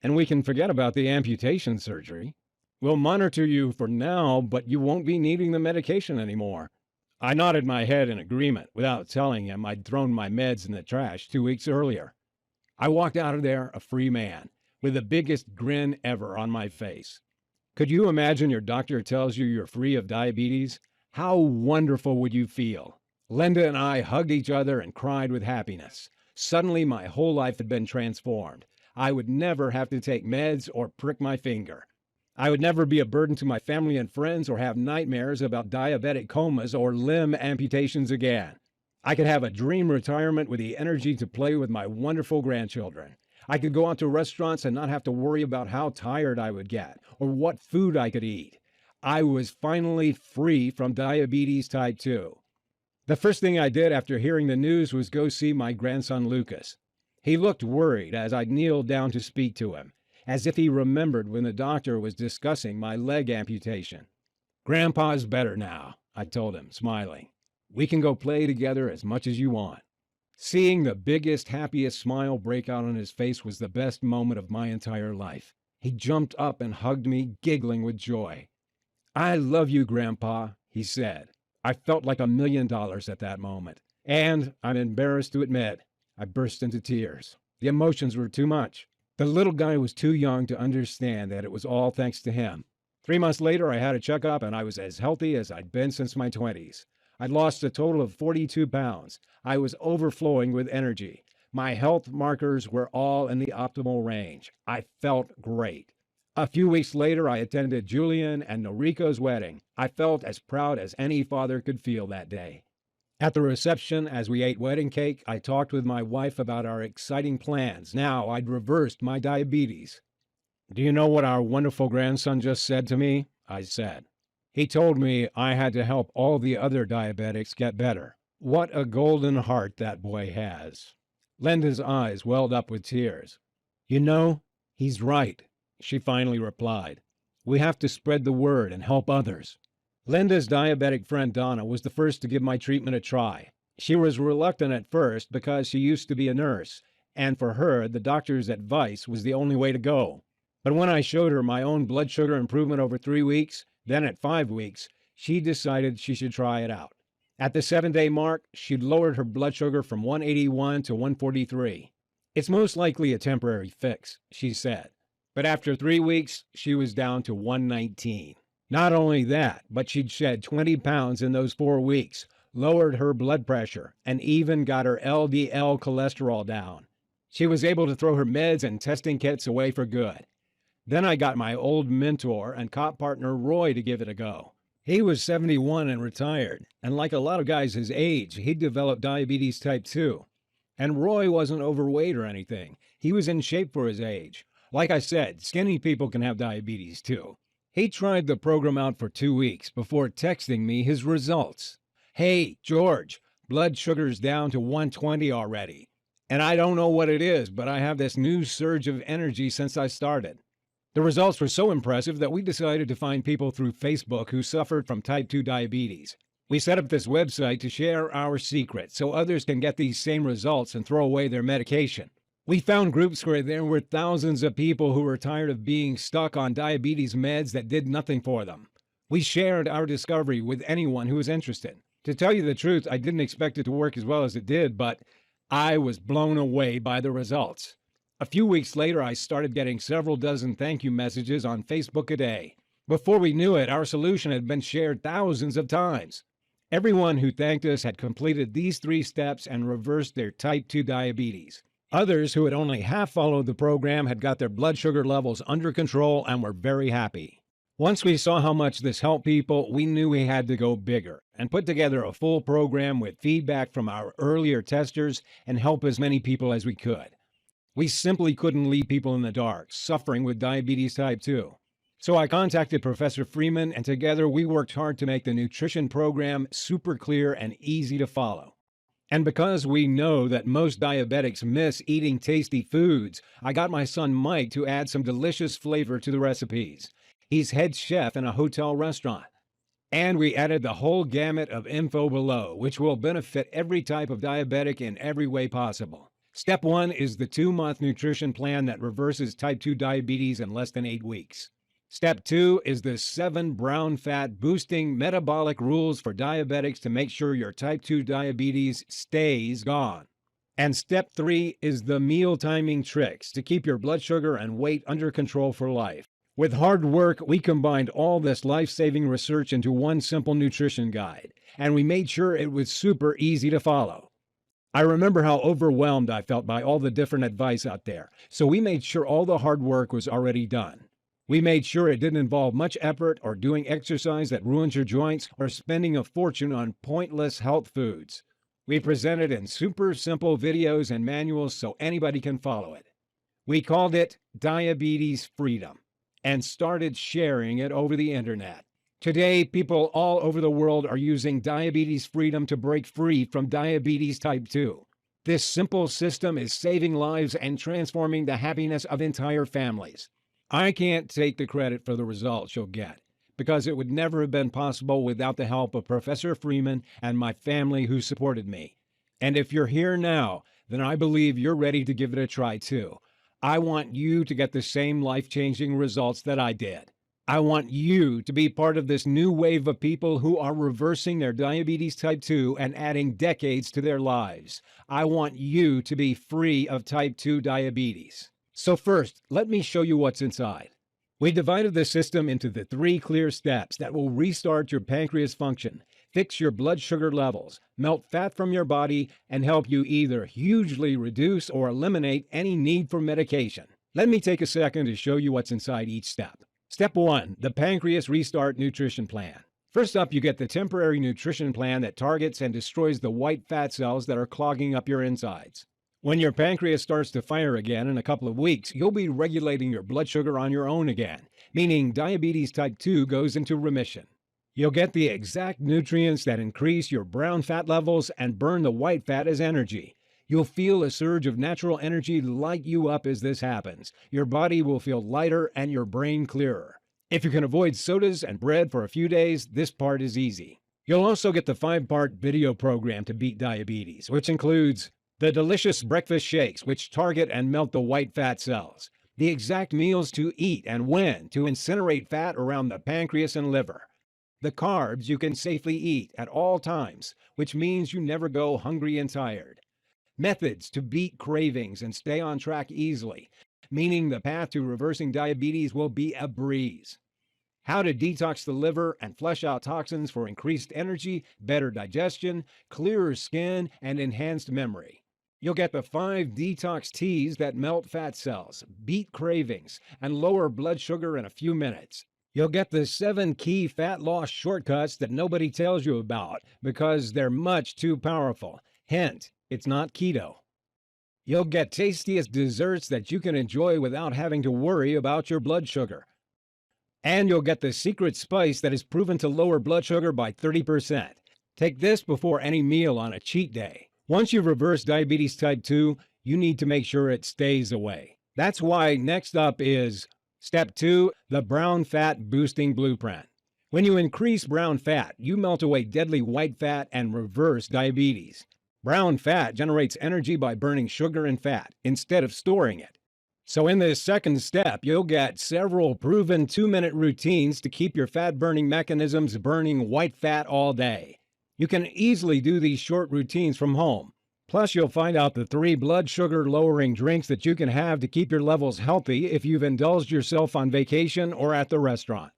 And we can forget about the amputation surgery. We'll monitor you for now, but you won't be needing the medication anymore." I nodded my head in agreement without telling him I'd thrown my meds in the trash 2 weeks earlier. I walked out of there a free man, with the biggest grin ever on my face. Could you imagine your doctor tells you you're free of diabetes? How wonderful would you feel? Linda and I hugged each other and cried with happiness. Suddenly, my whole life had been transformed. I would never have to take meds or prick my finger. I would never be a burden to my family and friends or have nightmares about diabetic comas or limb amputations again. I could have a dream retirement with the energy to play with my wonderful grandchildren. I could go out to restaurants and not have to worry about how tired I would get or what food I could eat. I was finally free from diabetes type 2. The first thing I did after hearing the news was go see my grandson Lucas. He looked worried as I kneeled down to speak to him, as if he remembered when the doctor was discussing my leg amputation. Grandpa's better now, I told him, smiling. We can go play together as much as you want. Seeing the biggest, happiest smile break out on his face was the best moment of my entire life. He jumped up and hugged me, giggling with joy. I love you, Grandpa, he said. I felt like $1 million at that moment. And, I'm embarrassed to admit, I burst into tears. The emotions were too much. The little guy was too young to understand that it was all thanks to him. 3 months later, I had a checkup and I was as healthy as I'd been since my 20s. I'd lost a total of 42 pounds. I was overflowing with energy. My health markers were all in the optimal range. I felt great. A few weeks later, I attended Julian and Noriko's wedding. I felt as proud as any father could feel that day. At the reception, as we ate wedding cake, I talked with my wife about our exciting plans. Now I'd reversed my diabetes. Do you know what our wonderful grandson just said to me? I said. He told me I had to help all the other diabetics get better. What a golden heart that boy has. Linda's eyes welled up with tears. You know, he's right, she finally replied. We have to spread the word and help others. Linda's diabetic friend Donna was the first to give my treatment a try. She was reluctant at first because she used to be a nurse, and for her, the doctor's advice was the only way to go. But when I showed her my own blood sugar improvement over 3 weeks, then at 5 weeks, she decided she should try it out. At the 7-day mark, she'd lowered her blood sugar from 181 to 143. It's most likely a temporary fix, she said. But after 3 weeks, she was down to 119. Not only that, but she'd shed 20 pounds in those 4 weeks, lowered her blood pressure, and even got her LDL cholesterol down. She was able to throw her meds and testing kits away for good. Then I got my old mentor and cop partner Roy to give it a go. He was 71 and retired, and like a lot of guys his age, he'd developed diabetes type 2. And Roy wasn't overweight or anything. He was in shape for his age. Like I said, skinny people can have diabetes too. He tried the program out for 2 weeks before texting me his results. Hey, George, blood sugar's down to 120 already. And I don't know what it is, but I have this new surge of energy since I started. The results were so impressive that we decided to find people through Facebook who suffered from type 2 diabetes. We set up this website to share our secret so others can get these same results and throw away their medication. We found groups where there were thousands of people who were tired of being stuck on diabetes meds that did nothing for them. We shared our discovery with anyone who was interested. To tell you the truth, I didn't expect it to work as well as it did, but I was blown away by the results. A few weeks later, I started getting several dozen thank you messages on Facebook a day. Before we knew it, our solution had been shared thousands of times. Everyone who thanked us had completed these 3 steps and reversed their type 2 diabetes. Others who had only half followed the program had got their blood sugar levels under control and were very happy. Once we saw how much this helped people, we knew we had to go bigger and put together a full program with feedback from our earlier testers and help as many people as we could. We simply couldn't leave people in the dark, suffering with diabetes type 2. So I contacted Professor Freeman, and together we worked hard to make the nutrition program super clear and easy to follow. And because we know that most diabetics miss eating tasty foods, I got my son Mike to add some delicious flavor to the recipes. He's head chef in a hotel restaurant. And we added the whole gamut of info below, which will benefit every type of diabetic in every way possible. Step 1 is the 2-month nutrition plan that reverses type 2 diabetes in less than 8 weeks. Step 2 is the 7 brown fat boosting metabolic rules for diabetics to make sure your type 2 diabetes stays gone. And step 3 is the meal timing tricks to keep your blood sugar and weight under control for life. With hard work, we combined all this life-saving research into one simple nutrition guide, and we made sure it was super easy to follow. I remember how overwhelmed I felt by all the different advice out there, so we made sure all the hard work was already done. We made sure it didn't involve much effort or doing exercise that ruins your joints or spending a fortune on pointless health foods. We presented in super simple videos and manuals so anybody can follow it. We called it Diabetes Freedom and started sharing it over the internet. Today, people all over the world are using Diabetes Freedom to break free from diabetes type 2. This simple system is saving lives and transforming the happiness of entire families. I can't take the credit for the results you'll get, because it would never have been possible without the help of Professor Freeman and my family who supported me. And if you're here now, then I believe you're ready to give it a try too. I want you to get the same life-changing results that I did. I want you to be part of this new wave of people who are reversing their diabetes type 2 and adding decades to their lives. I want you to be free of type 2 diabetes. So first, let me show you what's inside. We divided the system into the 3 clear steps that will restart your pancreas function, fix your blood sugar levels, melt fat from your body, and help you either hugely reduce or eliminate any need for medication. Let me take a second to show you what's inside each step. Step 1, the Pancreas Restart Nutrition Plan. First up, you get the temporary nutrition plan that targets and destroys the white fat cells that are clogging up your insides. When your pancreas starts to fire again in a couple of weeks, you'll be regulating your blood sugar on your own again, meaning diabetes type 2 goes into remission. You'll get the exact nutrients that increase your brown fat levels and burn the white fat as energy. You'll feel a surge of natural energy light you up as this happens. Your body will feel lighter and your brain clearer. If you can avoid sodas and bread for a few days, this part is easy. You'll also get the 5-part video program to beat diabetes, which includes the delicious breakfast shakes, which target and melt the white fat cells, the exact meals to eat and when to incinerate fat around the pancreas and liver, the carbs you can safely eat at all times, which means you never go hungry and tired, methods to beat cravings and stay on track easily, meaning the path to reversing diabetes will be a breeze. How to detox the liver and flush out toxins for increased energy, better digestion, clearer skin, and enhanced memory. You'll get the 5 detox teas that melt fat cells, beat cravings, and lower blood sugar in a few minutes. You'll get the 7 key fat loss shortcuts that nobody tells you about because they're much too powerful. Hint, it's not keto. You'll get tastiest desserts that you can enjoy without having to worry about your blood sugar. And you'll get the secret spice that is proven to lower blood sugar by 30%. Take this before any meal on a cheat day. Once you've reversed diabetes type 2, you need to make sure it stays away. That's why next up is Step 2, the Brown Fat Boosting Blueprint. When you increase brown fat, you melt away deadly white fat and reverse diabetes. Brown fat generates energy by burning sugar and fat instead of storing it. So in this second step, you'll get several proven 2-minute routines to keep your fat-burning mechanisms burning white fat all day. You can easily do these short routines from home. Plus, you'll find out the 3 blood sugar-lowering drinks that you can have to keep your levels healthy if you've indulged yourself on vacation or at the restaurant.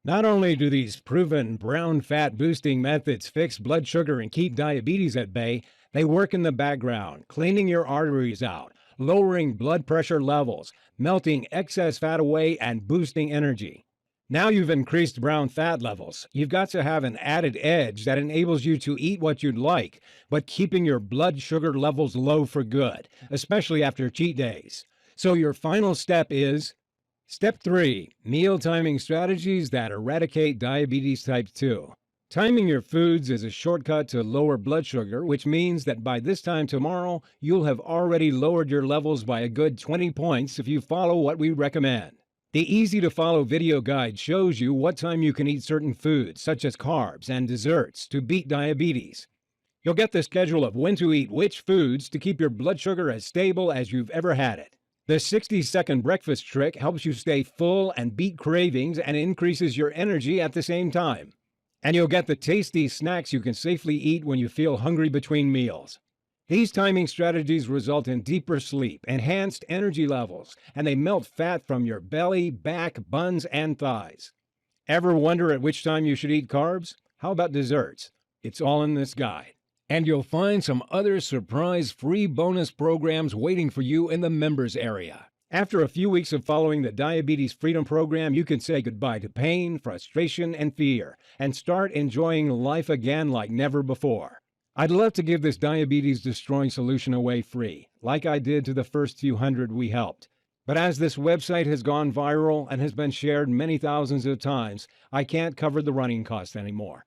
Not only do these proven brown fat boosting methods fix blood sugar and keep diabetes at bay, they work in the background, cleaning your arteries out, lowering blood pressure levels, melting excess fat away, and boosting energy. Now you've increased brown fat levels, you've got to have an added edge that enables you to eat what you'd like, but keeping your blood sugar levels low for good, especially after cheat days. So your final step is Step 3, meal timing strategies that eradicate diabetes type 2. Timing your foods is a shortcut to lower blood sugar, which means that by this time tomorrow, you'll have already lowered your levels by a good 20 points if you follow what we recommend. The easy-to-follow video guide shows you what time you can eat certain foods, such as carbs and desserts, to beat diabetes. You'll get the schedule of when to eat which foods to keep your blood sugar as stable as you've ever had it. The 60-second breakfast trick helps you stay full and beat cravings and increases your energy at the same time. And you'll get the tasty snacks you can safely eat when you feel hungry between meals. These timing strategies result in deeper sleep, enhanced energy levels, and they melt fat from your belly, back, buns, and thighs. Ever wonder at which time you should eat carbs? How about desserts? It's all in this guide. And you'll find some other surprise free bonus programs waiting for you in the members area. After a few weeks of following the Diabetes Freedom Program, you can say goodbye to pain, frustration, and fear, and start enjoying life again like never before. I'd love to give this diabetes-destroying solution away free, like I did to the first few hundred we helped. But as this website has gone viral and has been shared many thousands of times, I can't cover the running costs anymore.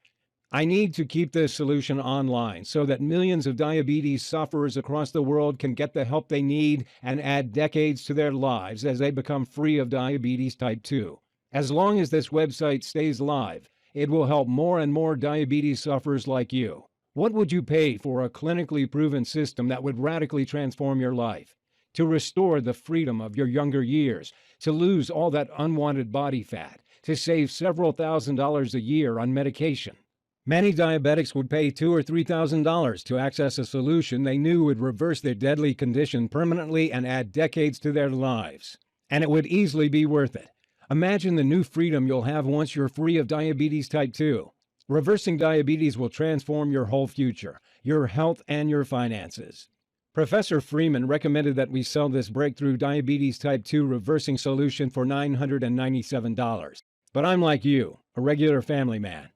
I need to keep this solution online so that millions of diabetes sufferers across the world can get the help they need and add decades to their lives as they become free of diabetes type 2. As long as this website stays live, it will help more and more diabetes sufferers like you. What would you pay for a clinically proven system that would radically transform your life? To restore the freedom of your younger years, to lose all that unwanted body fat, to save several $1,000s a year on medication. Many diabetics would pay $2,000 or $3,000 to access a solution they knew would reverse their deadly condition permanently and add decades to their lives. And it would easily be worth it. Imagine the new freedom you'll have once you're free of diabetes type 2. Reversing diabetes will transform your whole future, your health, and your finances. Professor Freeman recommended that we sell this breakthrough diabetes type 2 reversing solution for $997. But I'm like you, a regular family man.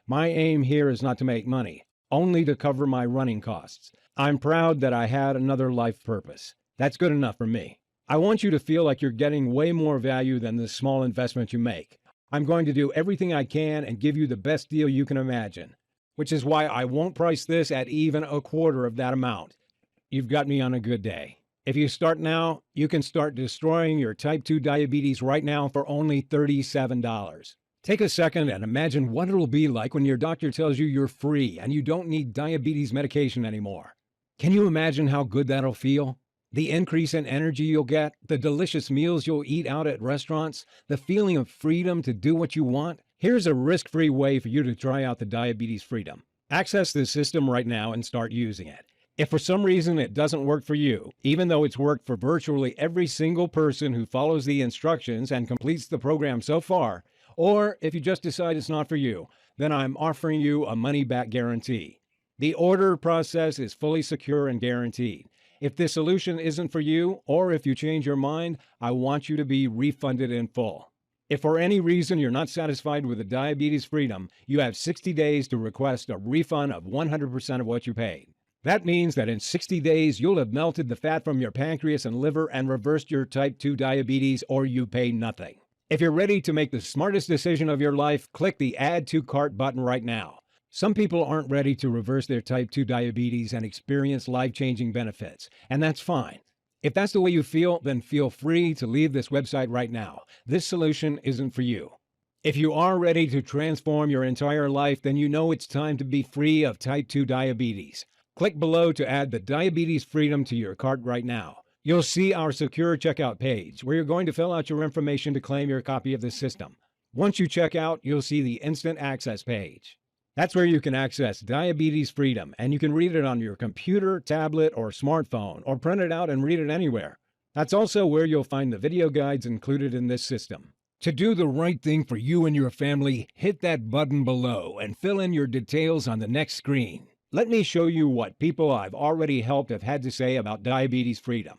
My aim here is not to make money, only to cover my running costs. I'm proud that I had another life purpose. That's good enough for me. I want you to feel like you're getting way more value than the small investment you make. I'm going to do everything I can and give you the best deal you can imagine, which is why I won't price this at even a quarter of that amount. You've got me on a good day. If you start now, you can start destroying your type 2 diabetes right now for only $37. Take a second and imagine what it'll be like when your doctor tells you you're free and you don't need diabetes medication anymore. Can you imagine how good that'll feel? The increase in energy you'll get, the delicious meals you'll eat out at restaurants, the feeling of freedom to do what you want. Here's a risk-free way for you to try out the Diabetes Freedom. Access this system right now and start using it. If for some reason it doesn't work for you, even though it's worked for virtually every single person who follows the instructions and completes the program so far, or if you just decide it's not for you, then I'm offering you a money-back guarantee. The order process is fully secure and guaranteed. If this solution isn't for you, or if you change your mind, I want you to be refunded in full. If for any reason you're not satisfied with the Diabetes Freedom, you have 60 days to request a refund of 100% of what you paid. That means that in 60 days, you'll have melted the fat from your pancreas and liver and reversed your type 2 diabetes, or you pay nothing. If you're ready to make the smartest decision of your life, click the Add to Cart button right now. Some people aren't ready to reverse their type 2 diabetes and experience life-changing benefits, and that's fine. If that's the way you feel, then feel free to leave this website right now. This solution isn't for you. If you are ready to transform your entire life, then you know it's time to be free of type 2 diabetes. Click below to add the Diabetes Freedom to your cart right now. You'll see our secure checkout page where you're going to fill out your information to claim your copy of the system. Once you check out, you'll see the Instant Access page. That's where you can access Diabetes Freedom, and you can read it on your computer, tablet, or smartphone, or print it out and read it anywhere. That's also where you'll find the video guides included in this system. To do the right thing for you and your family, hit that button below and fill in your details on the next screen. Let me show you what people I've already helped have had to say about Diabetes Freedom.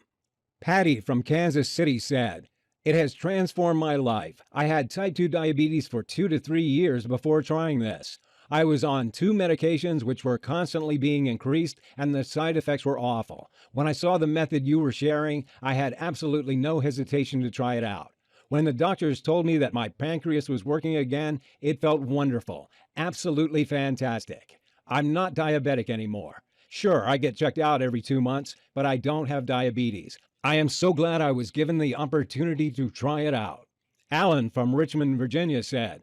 Patty from Kansas City said, "It has transformed my life. I had type 2 diabetes for 2 to 3 years before trying this. I was on 2 medications which were constantly being increased, and the side effects were awful. When I saw the method you were sharing, I had absolutely no hesitation to try it out. When the doctors told me that my pancreas was working again, it felt wonderful, absolutely fantastic. I'm not diabetic anymore. Sure, I get checked out every 2 months, but I don't have diabetes. I am so glad I was given the opportunity to try it out." Alan from Richmond, Virginia said,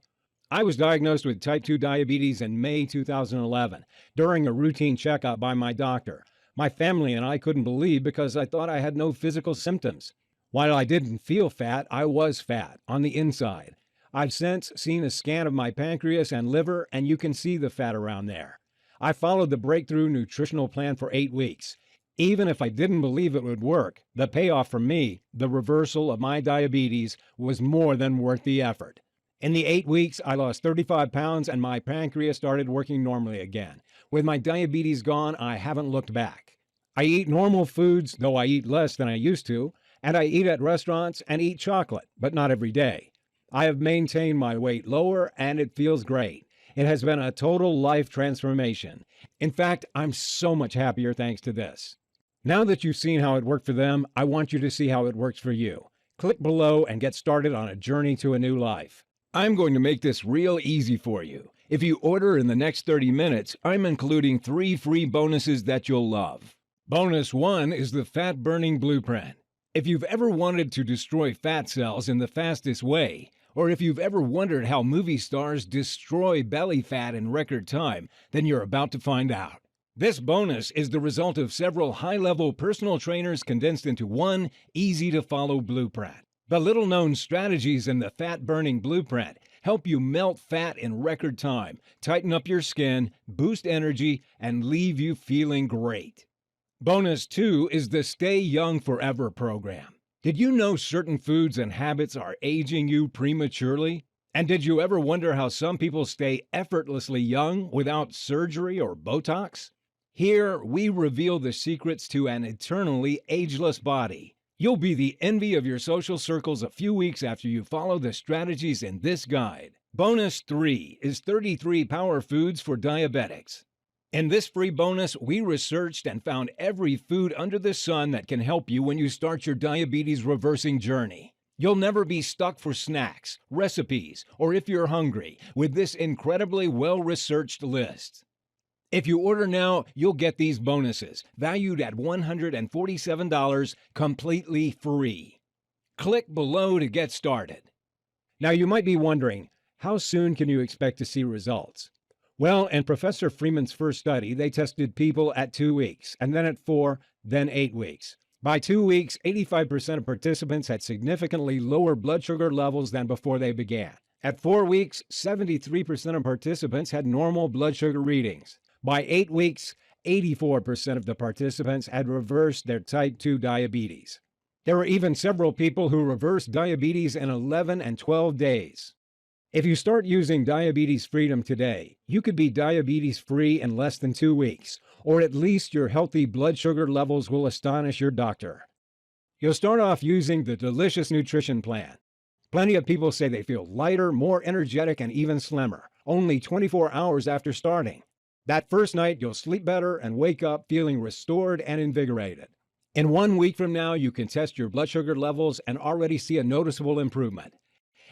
"I was diagnosed with type 2 diabetes in May 2011 during a routine checkup by my doctor. My family and I couldn't believe because I thought I had no physical symptoms. While I didn't feel fat, I was fat on the inside. I've since seen a scan of my pancreas and liver, and you can see the fat around there. I followed the breakthrough nutritional plan for 8 weeks. Even if I didn't believe it would work, the payoff for me, the reversal of my diabetes, was more than worth the effort. In the 8 weeks, I lost 35 pounds and my pancreas started working normally again. With my diabetes gone, I haven't looked back. I eat normal foods, though I eat less than I used to, and I eat at restaurants and eat chocolate, but not every day. I have maintained my weight lower and it feels great. It has been a total life transformation. In fact, I'm so much happier thanks to this." Now that you've seen how it worked for them, I want you to see how it works for you. Click below and get started on a journey to a new life. I'm going to make this real easy for you. If you order in the next 30 minutes, I'm including 3 free bonuses that you'll love. Bonus 1 is the Fat Burning Blueprint. If you've ever wanted to destroy fat cells in the fastest way, or if you've ever wondered how movie stars destroy belly fat in record time, then you're about to find out. This bonus is the result of several high-level personal trainers condensed into one easy-to-follow blueprint. The little-known strategies in the fat-burning blueprint help you melt fat in record time, tighten up your skin, boost energy, and leave you feeling great. Bonus 2 is the Stay Young Forever program. Did you know certain foods and habits are aging you prematurely? And did you ever wonder how some people stay effortlessly young without surgery or Botox? Here, we reveal the secrets to an eternally ageless body. You'll be the envy of your social circles a few weeks after you follow the strategies in this guide. Bonus 3 is 33 power foods for diabetics. In this free bonus, we researched and found every food under the sun that can help you when you start your diabetes reversing journey. You'll never be stuck for snacks, recipes, or if you're hungry with this incredibly well-researched list. If you order now, you'll get these bonuses, valued at $147, completely free. Click below to get started. Now you might be wondering, how soon can you expect to see results? Well, in Professor Freeman's first study, they tested people at 2 weeks, and then at 4, then 8 weeks. By 2 weeks, 85% of participants had significantly lower blood sugar levels than before they began. At 4 weeks, 73% of participants had normal blood sugar readings. By 8 weeks, 84% of the participants had reversed their type 2 diabetes. There were even several people who reversed diabetes in 11 and 12 days. If you start using Diabetes Freedom today, you could be diabetes-free in less than 2 weeks, or at least your healthy blood sugar levels will astonish your doctor. You'll start off using the delicious nutrition plan. Plenty of people say they feel lighter, more energetic, and even slimmer, only 24 hours after starting. That first night, you'll sleep better and wake up feeling restored and invigorated. In 1 week from now, you can test your blood sugar levels and already see a noticeable improvement.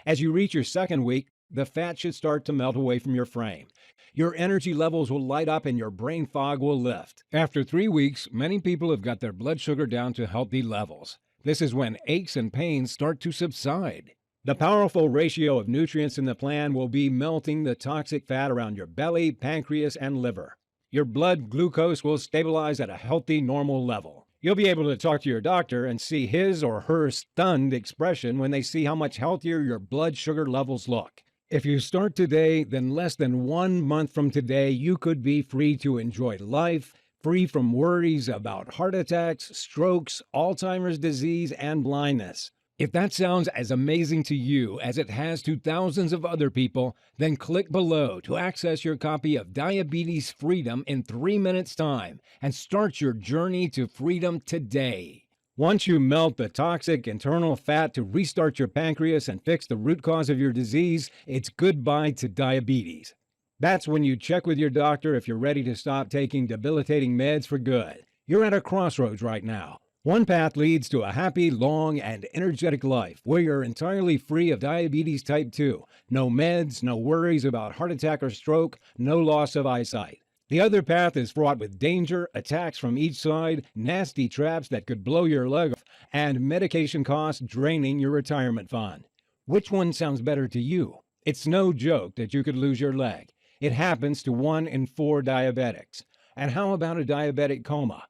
As you reach your second week, the fat should start to melt away from your frame. Your energy levels will light up and your brain fog will lift. After 3 weeks, many people have got their blood sugar down to healthy levels. This is when aches and pains start to subside. The powerful ratio of nutrients in the plan will be melting the toxic fat around your belly, pancreas, and liver. Your blood glucose will stabilize at a healthy, normal level. You'll be able to talk to your doctor and see his or her stunned expression when they see how much healthier your blood sugar levels look. If you start today, then less than 1 month from today, you could be free to enjoy life, free from worries about heart attacks, strokes, Alzheimer's disease, and blindness. If that sounds as amazing to you as it has to thousands of other people, then click below to access your copy of Diabetes Freedom in 3 minutes' time and start your journey to freedom today. Once you melt the toxic internal fat to restart your pancreas and fix the root cause of your disease, it's goodbye to diabetes. That's when you check with your doctor if you're ready to stop taking debilitating meds for good. You're at a crossroads right now. One path leads to a happy, long, and energetic life where you're entirely free of diabetes type 2. No meds, no worries about heart attack or stroke, no loss of eyesight. The other path is fraught with danger, attacks from each side, nasty traps that could blow your leg off, and medication costs draining your retirement fund. Which one sounds better to you? It's no joke that you could lose your leg. It happens to 1 in 4 diabetics. And how about a diabetic coma?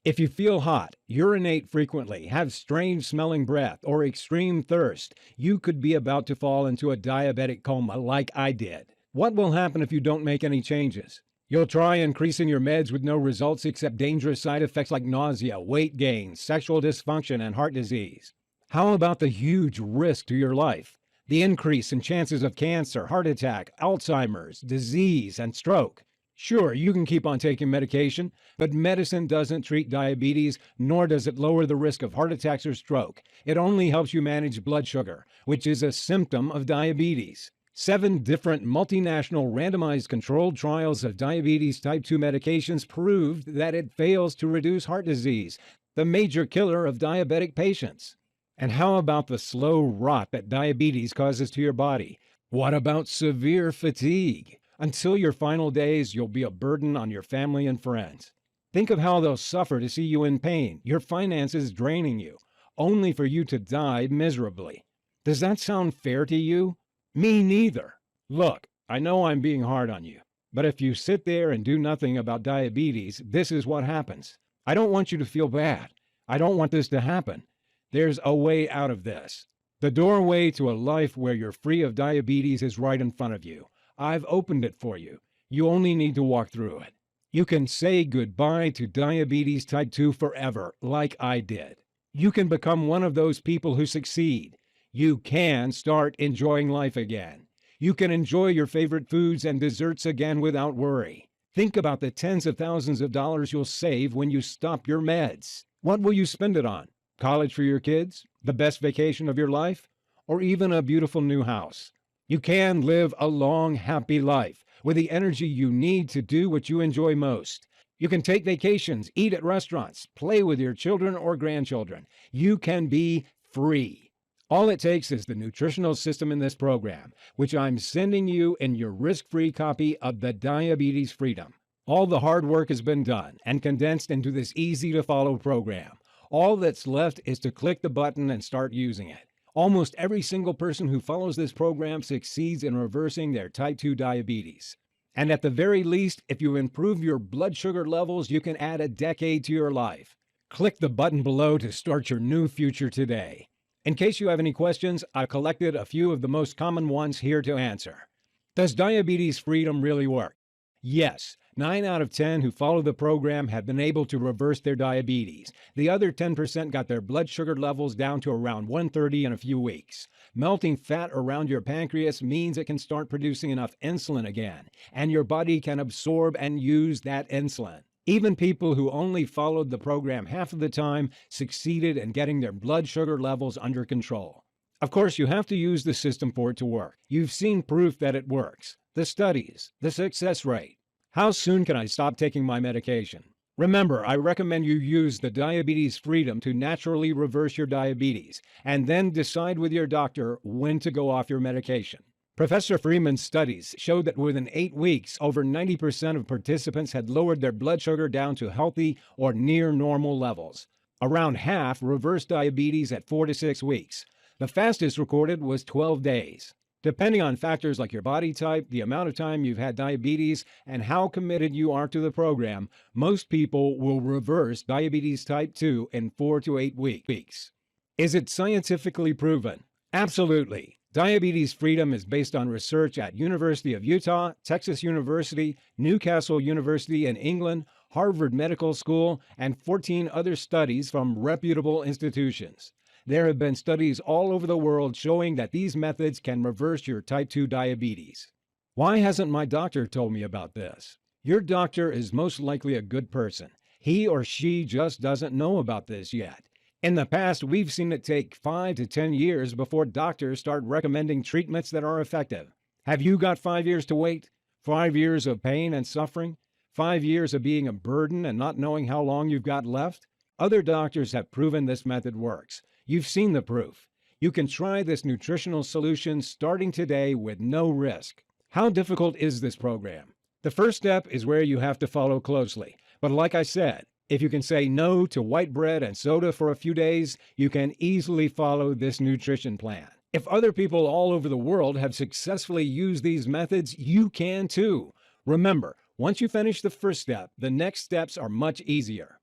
If you feel hot, urinate frequently, have strange smelling breath, or extreme thirst, you could be about to fall into a diabetic coma like I did. What will happen if you don't make any changes? You'll try increasing your meds with no results except dangerous side effects like nausea, weight gain, sexual dysfunction, and heart disease. How about the huge risk to your life? The increase in chances of cancer, heart attack, Alzheimer's, disease, and stroke. Sure, you can keep on taking medication, but medicine doesn't treat diabetes, nor does it lower the risk of heart attacks or stroke. It only helps you manage blood sugar, which is a symptom of diabetes. 7 different multinational randomized controlled trials of diabetes type 2 medications proved that it fails to reduce heart disease, the major killer of diabetic patients. And how about the slow rot that diabetes causes to your body? What about severe fatigue? Until your final days, you'll be a burden on your family and friends. Think of how they'll suffer to see you in pain, your finances draining you, only for you to die miserably. Does that sound fair to you? Me neither. Look, I know I'm being hard on you, but if you sit there and do nothing about diabetes, this is what happens. I don't want you to feel bad. I don't want this to happen. There's a way out of this. The doorway to a life where you're free of diabetes is right in front of you. I've opened it for you. You only need to walk through it. You can say goodbye to diabetes type 2 forever, like I did. You can become one of those people who succeed. You can start enjoying life again. You can enjoy your favorite foods and desserts again without worry. Think about the tens of thousands of dollars you'll save when you stop your meds. What will you spend it on? College for your kids? The best vacation of your life? Or even a beautiful new house? You can live a long, happy life with the energy you need to do what you enjoy most. You can take vacations, eat at restaurants, play with your children or grandchildren. You can be free. All it takes is the nutritional system in this program, which I'm sending you in your risk-free copy of the Diabetes Freedom. All the hard work has been done and condensed into this easy-to-follow program. All that's left is to click the button and start using it. Almost every single person who follows this program succeeds in reversing their type 2 diabetes. And at the very least, if you improve your blood sugar levels, you can add a decade to your life. Click the button below to start your new future today. In case you have any questions, I've collected a few of the most common ones here to answer. Does diabetes freedom really work? Yes. 9 out of 10 who follow the program have been able to reverse their diabetes. The other 10% got their blood sugar levels down to around 130 in a few weeks. Melting fat around your pancreas means it can start producing enough insulin again, and your body can absorb and use that insulin. Even people who only followed the program half of the time succeeded in getting their blood sugar levels under control. Of course, you have to use the system for it to work. You've seen proof that it works. The studies, the success rate. How soon can I stop taking my medication? Remember, I recommend you use the Diabetes Freedom to naturally reverse your diabetes, and then decide with your doctor when to go off your medication. Professor Freeman's studies showed that within 8 weeks, over 90% of participants had lowered their blood sugar down to healthy or near normal levels. Around half reversed diabetes at 4 to 6 weeks. The fastest recorded was 12 days. Depending on factors like your body type, the amount of time you've had diabetes, and how committed you are to the program, most people will reverse diabetes type 2 in 4 to 8 weeks. Is it scientifically proven? Absolutely. Diabetes Freedom is based on research at University of Utah, Texas University, Newcastle University in England, Harvard Medical School, and 14 other studies from reputable institutions. There have been studies all over the world showing that these methods can reverse your type 2 diabetes. Why hasn't my doctor told me about this? Your doctor is most likely a good person. He or she just doesn't know about this yet. In the past, we've seen it take 5 to 10 years before doctors start recommending treatments that are effective. Have you got 5 years to wait? 5 years of pain and suffering? 5 years of being a burden and not knowing how long you've got left? Other doctors have proven this method works. You've seen the proof. You can try this nutritional solution starting today with no risk. How difficult is this program? The first step is where you have to follow closely. But like I said, if you can say no to white bread and soda for a few days, you can easily follow this nutrition plan. If other people all over the world have successfully used these methods, you can too. Remember, once you finish the first step, the next steps are much easier.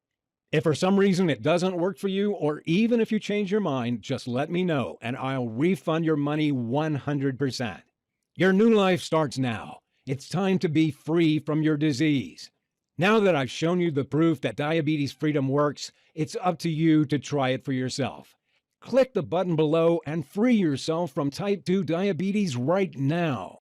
If for some reason it doesn't work for you, or even if you change your mind, just let me know and I'll refund your money 100%. Your new life starts now. It's time to be free from your disease. Now that I've shown you the proof that Diabetes Freedom works, it's up to you to try it for yourself. Click the button below and free yourself from type 2 diabetes right now.